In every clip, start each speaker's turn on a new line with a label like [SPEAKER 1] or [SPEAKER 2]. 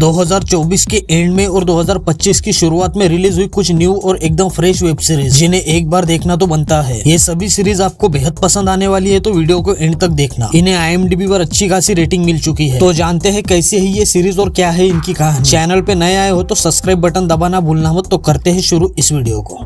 [SPEAKER 1] 2024 के एंड में और 2025 की शुरुआत में रिलीज हुई कुछ न्यू और एकदम फ्रेश वेब सीरीज जिन्हें एक बार देखना तो बनता है। ये सभी सीरीज आपको बेहद पसंद आने वाली है, तो वीडियो को एंड तक देखना। इन्हें IMDb पर अच्छी खासी रेटिंग मिल चुकी है। तो जानते हैं कैसे है ये सीरीज और क्या है इनकी कहानी। चैनल पे नए आए हो तो सब्सक्राइब बटन दबाना भूलना मत। तो करते हैं शुरू इस वीडियो को।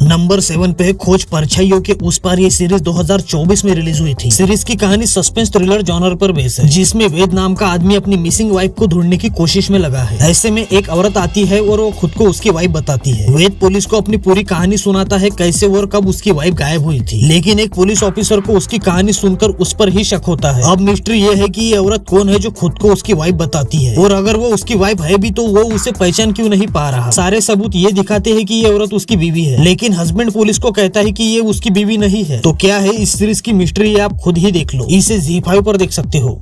[SPEAKER 1] नंबर 7 पे है खोज परछाइयों के उस पार। ये सीरीज 2024 में रिलीज हुई थी। सीरीज की कहानी सस्पेंस थ्रिलर जॉनर पर बेस है, जिसमें वेद नाम का आदमी अपनी मिसिंग वाइफ को ढूंढने की कोशिश में लगा है। ऐसे में एक औरत आती है और वो खुद को उसकी वाइफ बताती है। वेद पुलिस को अपनी पूरी कहानी सुनाता है, कैसे और कब उसकी वाइफ गायब हुई थी। लेकिन एक पुलिस ऑफिसर को उसकी कहानी सुनकर उस पर ही शक होता है। अब मिस्ट्री ये है कि ये औरत कौन है जो खुद को उसकी वाइफ बताती है, और अगर वो उसकी वाइफ है भी तो वो उसे पहचान क्यों नहीं पा रहा। सारे सबूत ये दिखाते हैं कि ये औरत उसकी बीवी है, लेकिन हस्बैंड पुलिस को कहता है कि ये उसकी बीवी नहीं है। तो क्या है इस सीरीज की मिस्ट्री, ये आप खुद ही देख लो। इसे ZEE5 पर देख सकते हो।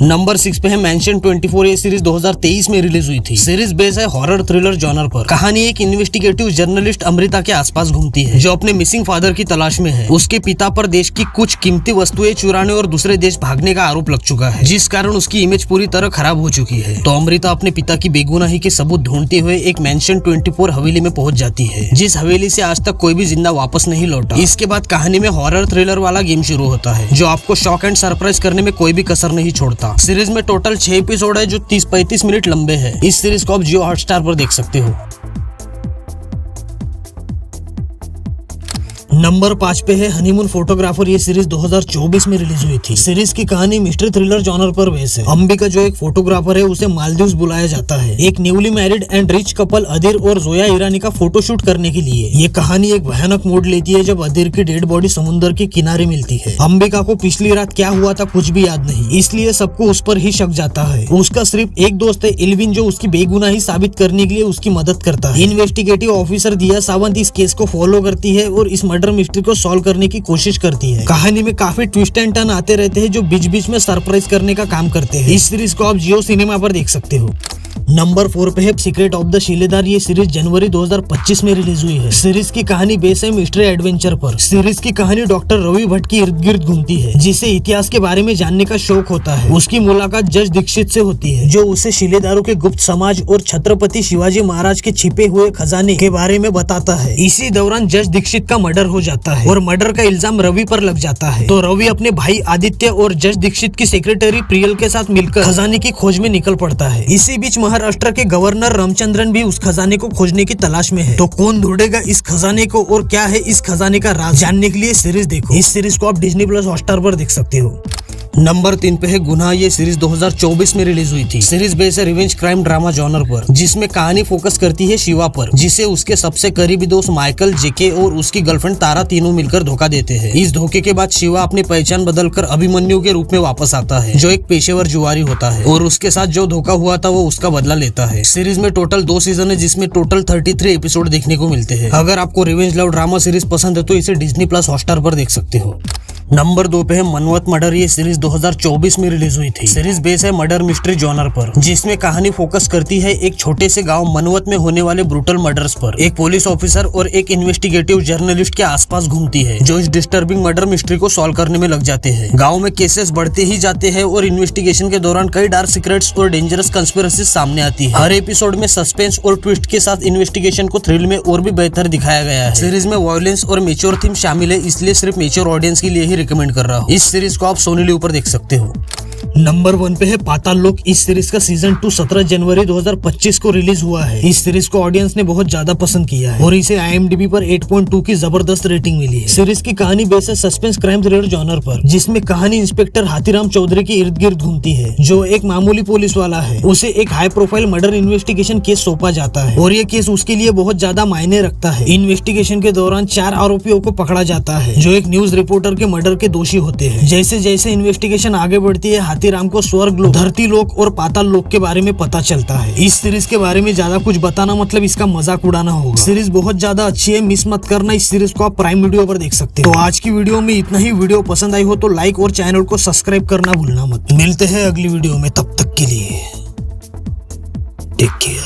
[SPEAKER 1] नंबर 6 पे है मैंशन 24। ये सीरीज 2023 में रिलीज हुई थी। सीरीज बेस है हॉरर थ्रिलर जॉनर पर। कहानी एक इन्वेस्टिगेटिव जर्नलिस्ट अमृता के आसपास घूमती है, जो अपने मिसिंग फादर की तलाश में है। उसके पिता पर देश की कुछ कीमती वस्तुएं चुराने और दूसरे देश भागने का आरोप लग चुका है, जिस कारण उसकी इमेज पूरी तरह खराब हो चुकी है। तो अमृता अपने पिता की बेगुनाही के सबूत ढूंढते हुए एक मैंशन 24 हवेली में पहुंच जाती है, जिस हवेली से आज तक कोई भी जिंदा वापस नहीं लौटा। इसके बाद कहानी में हॉरर थ्रिलर वाला गेम शुरू होता है, जो आपको शॉक एंड सरप्राइज करने में कोई भी कसर नहीं छोड़ता। सीरीज में टोटल 6 एपिसोड है, जो 30-35 मिनट लंबे हैं। इस सीरीज को आप जियो हॉटस्टार पर देख सकते हो। नंबर 5 पे है हनीमून फोटोग्राफर। ये सीरीज 2024 में रिलीज हुई थी। सीरीज की कहानी मिस्ट्री थ्रिलर जॉनर पर बेस है। अंबिका जो एक फोटोग्राफर है, उसे मालदीव्स बुलाया जाता है एक newly married and rich couple Adhir और जोया ईरानी का फोटोशूट करने के लिए। ये कहानी एक भयानक मोड़ लेती है जब अधीर की डेड बॉडी समुद्र के किनारे मिलती है। अंबिका को पिछली रात क्या हुआ था कुछ भी याद नहीं, इसलिए सबको उस पर ही शक जाता है। उसका सिर्फ एक दोस्त है इल्विन, जो उसकी बेगुनाही साबित करने के लिए उसकी मदद करता है। इन्वेस्टिगेटिव ऑफिसर दिया सावंत इस केस को फॉलो करती है और इस मर्डर मिस्ट्री को सॉल्व करने की कोशिश करती है। कहानी में काफी ट्विस्ट एंड टर्न आते रहते हैं, जो बीच बीच में सरप्राइज करने का काम करते हैं। इस सीरीज को आप जियो सिनेमा पर देख सकते हो। नंबर 4 पे है सीक्रेट ऑफ द शिलेदार। ये सीरीज जनवरी 2025 में रिलीज हुई है। सीरीज की कहानी बेस है मिस्ट्री एडवेंचर पर। सीरीज की कहानी डॉक्टर रवि भट्ट की इर्द गिर्द घूमती है, जिसे इतिहास के बारे में जानने का शौक होता है। उसकी मुलाकात जज दीक्षित से होती है, जो उसे शिलेदारों के गुप्त समाज और छत्रपति शिवाजी महाराज के छिपे हुए खजाने के बारे में बताता है। इसी दौरान जज दीक्षित का मर्डर हो जाता है और मर्डर का इल्जाम रवि पर लग जाता है। तो रवि अपने भाई आदित्य और जज दीक्षित की सेक्रेटरी प्रियल के साथ मिलकर खजाने की खोज में निकल पड़ता है। इसी बीच महाराष्ट्र के गवर्नर रामचंद्रन भी उस खजाने को खोजने की तलाश में है। तो कौन ढूंढेगा इस खजाने को और क्या है इस खजाने का राज, जानने के लिए सीरीज देखो। इस सीरीज को आप Disney+ हॉटस्टार पर देख सकते हो। नंबर 3 पे है गुनाह। ये सीरीज 2024 में रिलीज हुई थी। सीरीज बेस है रिवेंज क्राइम ड्रामा जॉनर पर, जिसमें कहानी फोकस करती है शिवा पर, जिसे उसके सबसे करीबी दोस्त माइकल, जेके और उसकी गर्लफ्रेंड तारा तीनों मिलकर धोखा देते हैं। इस धोखे के बाद शिवा अपनी पहचान बदलकर अभिमन्यु के रूप में वापस आता है, जो एक पेशेवर जुआरी होता है, और उसके साथ जो धोखा हुआ था वो उसका बदला लेता है। सीरीज में टोटल 2 सीजन है, जिसमें टोटल 33 एपिसोड देखने को मिलते हैं। अगर आपको रिवेंज लव ड्रामा सीरीज पसंद है तो इसे Disney+ हॉटस्टार पर देख सकते हो। नंबर 2 पे है मनवत मर्डर। ये सीरीज 2024 में रिलीज हुई थी। सीरीज बेस है मर्डर मिस्ट्री जॉनर पर, जिसमें कहानी फोकस करती है एक छोटे से गांव मनवत में होने वाले ब्रूटल मर्डर्स पर। एक पुलिस ऑफिसर और एक इन्वेस्टिगेटिव जर्नलिस्ट के आसपास घूमती है, जो इस डिस्टर्बिंग मर्डर मिस्ट्री को सॉल्व करने में लग जाते हैं। गाँव में केसेस बढ़ते ही जाते हैं और इन्वेस्टिगेशन के दौरान कई डार्क सीक्रेट्स और डेंजरस कंस्पिरेसीज सामने आती है। हर एपिसोड में सस्पेंस और ट्विस्ट के साथ इन्वेस्टिगेशन को थ्रिल में और भी बेहतर दिखाया गया है। सीरीज में वायलेंस और मेच्योर थीम शामिल है, इसलिए सिर्फ मेच्योर ऑडियंस के लिए ही रिकमेंड कर रहा हूँ। इस सीरीज को आप सोनी लिव पर देख सकते हो। नंबर 1 पे है पाताल लोक। इस सीरीज का सीजन 2 17 जनवरी 2025 को रिलीज हुआ है। इस सीरीज को ऑडियंस ने बहुत ज्यादा पसंद किया है और इसे IMDb पर 8.2 की जबरदस्त रेटिंग मिली है। सीरीज की कहानी बेस है सस्पेंस क्राइम थ्रिलर जॉनर पर, जिसमें कहानी इंस्पेक्टर हाथीराम चौधरी के इर्द गिर्द घूमती है, जो एक मामूली पुलिस वाला है। उसे एक high profile murder investigation case सौंपा जाता है और ये केस उसके लिए बहुत ज्यादा मायने रखता है। इन्वेस्टिगेशन के दौरान 4 आरोपियों को पकड़ा जाता है, जो एक न्यूज रिपोर्टर के मर्डर के दोषी होते हैं। जैसे जैसे इन्वेस्टिगेशन आगे बढ़ती है, हाथीराम को स्वर्ग लोक, धरती लोक और पाताल लोक के बारे में पता चलता है। इस सीरीज के बारे में ज्यादा कुछ बताना मतलब इसका मजाक उड़ाना होगा। सीरीज बहुत ज्यादा अच्छी है, मिस मत करना। इस सीरीज को आप प्राइम वीडियो पर देख सकते हो। तो आज की वीडियो में इतना ही। वीडियो पसंद आई हो तो लाइक और चैनल को सब्सक्राइब करना भूलना मत। मिलते हैं अगली वीडियो में, तब तक के लिए टेक केयर।